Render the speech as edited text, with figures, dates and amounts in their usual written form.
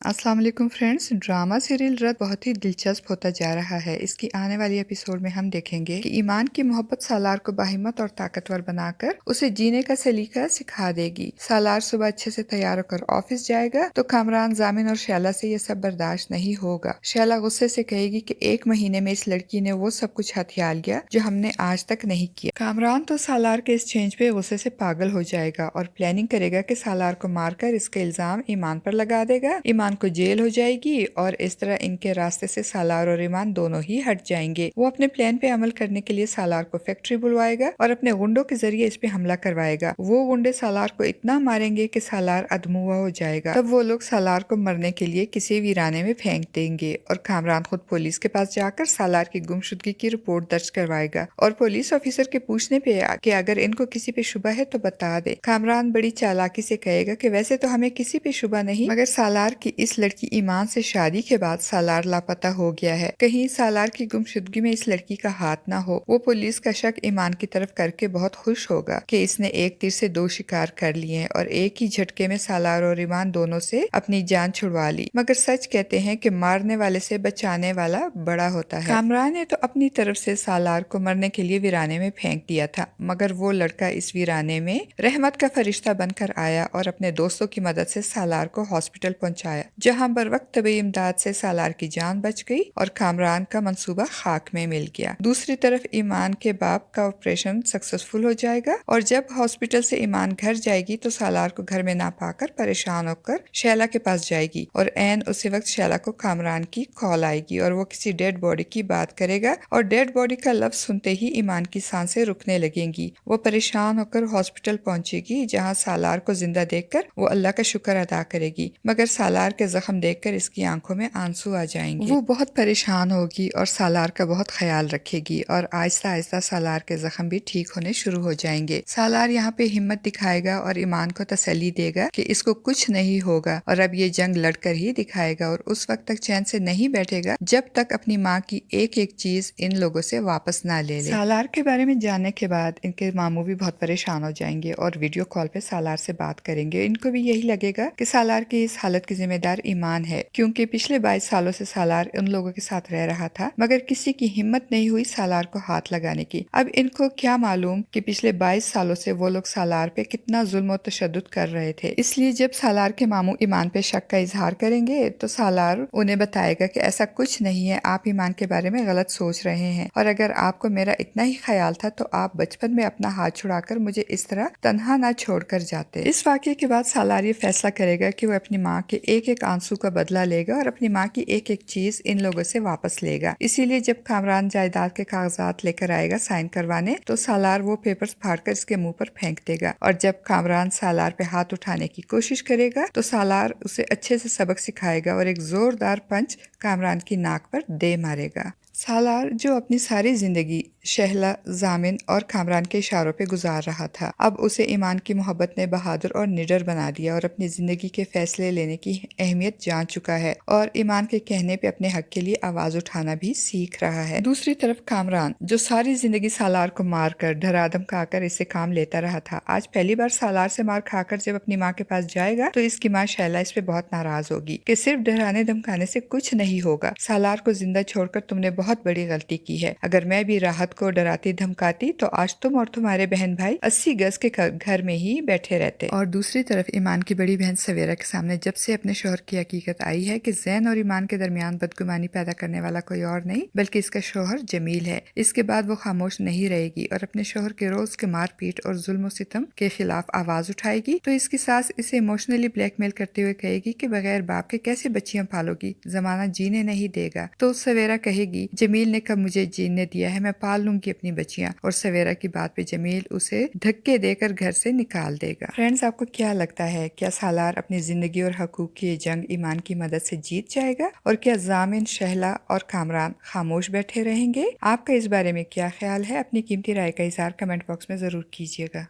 السلام علیکم friends, drama serial رد بہت ہی دلچسپ ہوتا جا رہا ہے۔ اس کی آنے والی ایپیسوڈ میں ہم دیکھیں گے کہ ایمان کی محبت سالار کو باہمت اور طاقتور بنا کر اسے جینے کا سلیقہ سکھا دے گی۔ سالار صبح اچھے سے تیار ہو کر آفس جائے گا تو کامران، ضامن اور شیلا سے یہ سب برداشت نہیں ہوگا۔ شیلا غصے سے کہے گی کہ 1 مہینے میں اس لڑکی نے وہ سب کچھ ہتھیار لیا جو ہم نے آج تک نہیں کیا۔ کامران تو سالار کے اس چینج پہ غصے سے پاگل ہو جائے گا اور پلاننگ کرے گا کہ سالار کو مار کر اس کا الزام ایمان پر لگا دے گا۔ ایمان کو جیل ہو جائے گی اور اس طرح ان کے راستے سے سالار اور ایمان دونوں ہی ہٹ جائیں گے۔ وہ اپنے پلان پہ عمل کرنے کے لیے سالار کو فیکٹری بلوائے گا اور اپنے غنڈوں کے ذریعے اس پہ حملہ کروائے گا۔ وہ غنڈے سالار کو اتنا ماریں گے کہ سالار ادموا ہو جائے گا۔ تب وہ لوگ سالار کو مرنے کے لیے کسی ویرانے میں پھینک دیں گے اور کامران خود پولیس کے پاس جا کر سالار کی گمشدگی کی رپورٹ درج کروائے گا اور پولیس آفیسر کے پوچھنے پہ کہ اگر ان کو کسی پہ شبہ ہے تو بتا دے۔ کامران بڑی چالاکی سے کہے گا کہ ویسے تو ہمیں کسی پہ شبہ نہیں، مگر سالار کی اس لڑکی ایمان سے شادی کے بعد سالار لاپتہ ہو گیا ہے، کہیں سالار کی گمشدگی میں اس لڑکی کا ہاتھ نہ ہو۔ وہ پولیس کا شک ایمان کی طرف کر کے بہت خوش ہوگا کہ اس نے ایک تیر سے 2 شکار کر لیے ہیں اور ایک ہی جھٹکے میں سالار اور ایمان دونوں سے اپنی جان چھڑوا لی۔ مگر سچ کہتے ہیں کہ مارنے والے سے بچانے والا بڑا ہوتا ہے۔ کامران نے تو اپنی طرف سے سالار کو مرنے کے لیے ویرانے میں پھینک دیا تھا، مگر وہ لڑکا اس ویرانے میں رحمت کا فرشتہ بن کر آیا اور اپنے دوستوں کی مدد سے سالار کو ہاسپٹل پہنچایا، جہاں بروقت طبی امداد سے سالار کی جان بچ گئی اور کامران کا منصوبہ خاک میں مل گیا۔ دوسری طرف ایمان کے باپ کا آپریشن سکسیسفل ہو جائے گا اور جب ہاسپٹل سے ایمان گھر جائے گی تو سالار کو گھر میں نہ پا کر پریشان ہو کر شیلا کے پاس جائے گی اور عین اسی وقت شیلا کو کامران کی کال آئے گی اور وہ کسی ڈیڈ باڈی کی بات کرے گا اور ڈیڈ باڈی کا لفظ سنتے ہی ایمان کی سانسیں رکنے لگیں گی۔ وہ پریشان ہو کر ہاسپٹل پہنچے گی، جہاں سالار کو زندہ دیکھ کر وہ اللہ کا شکر ادا کرے گی، مگر سالار کے زخم دیکھ کر اس کی آنکھوں میں آنسو آ جائیں گے۔ وہ بہت پریشان ہوگی اور سالار کا بہت خیال رکھے گی اور آہستہ آہستہ سالار کے زخم بھی ٹھیک ہونے شروع ہو جائیں گے۔ سالار یہاں پہ ہمت دکھائے گا اور ایمان کو تسلی دے گا کہ اس کو کچھ نہیں ہوگا اور اب یہ جنگ لڑ کر ہی دکھائے گا اور اس وقت تک چین سے نہیں بیٹھے گا جب تک اپنی ماں کی ایک ایک چیز ان لوگوں سے واپس نہ لے لے۔ سالار کے بارے میں جاننے کے بعد ان کے ماموں بھی بہت پریشان ہو جائیں گے اور ویڈیو کال پہ سالار سے بات کریں گے۔ ان کو بھی یہی لگے گا کہ سالار کی اس حالت کی ذمہ دار ایمان ہے، کیونکہ پچھلے 22 سالوں سے سالار ان لوگوں کے ساتھ رہ رہا تھا، مگر کسی کی ہمت نہیں ہوئی سالار کو ہاتھ لگانے کی۔ اب ان کو کیا معلوم کہ پچھلے 22 سالوں سے وہ لوگ سالار پہ کتنا ظلم و تشدد کر رہے تھے۔ اس لیے جب سالار کے ماموں ایمان پہ شک کا اظہار کریں گے تو سالار انہیں بتائے گا کہ ایسا کچھ نہیں ہے، آپ ایمان کے بارے میں غلط سوچ رہے ہیں اور اگر آپ کو میرا اتنا ہی خیال تھا تو آپ بچپن میں اپنا ہاتھ چھڑا کر مجھے اس طرح تنہا نہ چھوڑ کر جاتے۔ اس واقعے کے بعد سالار یہ فیصلہ کرے گا کہ وہ اپنی ماں کے ایک ایک آنسو کا بدلہ لے گا اور اپنی ماں کی ایک ایک چیز ان لوگوں سے واپس لے گا۔ اسی لیے جب کامران جائیداد کے کاغذات لے کر آئے گا سائن کروانے تو سالار وہ پیپرز پھاڑ کر اس کے منہ پر پھینک دے گا اور جب کامران سالار پہ ہاتھ اٹھانے کی کوشش کرے گا تو سالار اسے اچھے سے سبق سکھائے گا اور ایک زوردار پنچ کامران کی ناک پر دے مارے گا۔ سالار جو اپنی ساری زندگی شہلا، ضامن اور کامران کے اشاروں پہ گزار رہا تھا، اب اسے ایمان کی محبت نے بہادر اور نڈر بنا دیا اور اپنی زندگی کے فیصلے لینے کی اہمیت جان چکا ہے اور ایمان کے کہنے پہ اپنے حق کے لیے آواز اٹھانا بھی سیکھ رہا ہے۔ دوسری طرف کامران جو ساری زندگی سالار کو مار کر ڈرا دھمکا کر اسے کام لیتا رہا تھا، آج پہلی بار سالار سے مار کھا کر جب اپنی ماں کے پاس جائے گا تو اس کی ماں شیلا اس پہ بہت ناراض ہوگی کہ صرف ڈرانے دھمکانے سے کچھ نہیں ہوگا، سالار کو زندہ چھوڑ کر تم نے بہت بڑی غلطی کی ہے، اگر میں بھی راحت کو ڈراتی دھمکاتی تو آج تم اور تمہارے بہن بھائی 80 گز کے گھر میں ہی بیٹھے رہتے۔ اور دوسری طرف ایمان کی بڑی بہن سویرا کے سامنے جب سے اپنے شوہر کی حقیقت آئی ہے کہ زین اور ایمان کے درمیان بدگمانی پیدا کرنے والا کوئی اور نہیں بلکہ اس کا شوہر جمیل ہے، اس کے بعد وہ خاموش نہیں رہے گی اور اپنے شوہر کے روز کے مار پیٹ اور ظلم و ستم کے خلاف آواز اٹھائے گی تو اس کی ساس اسے ایموشنلی بلیک میل کرتے ہوئے کہے گی کہ بغیر باپ کے کیسے بچیاں پالو گی، زمانہ جینے نہیں دے گا۔ تو سویرا کہے گی جمیل نے کب مجھے جینے دیا ہے، میں پال لوں گی اپنی بچیاں، اور سویرا کی بات پہ جمیل اسے دھکے دے کر گھر سے نکال دے گا۔ فرینڈز، آپ کو کیا لگتا ہے، کیا سالار اپنی زندگی اور حقوق کی یہ جنگ ایمان کی مدد سے جیت جائے گا اور کیا ضامن، شہلا اور کامران خاموش بیٹھے رہیں گے؟ آپ کا اس بارے میں کیا خیال ہے؟ اپنی قیمتی رائے کا اظہار کمنٹ باکس میں ضرور کیجیے گا۔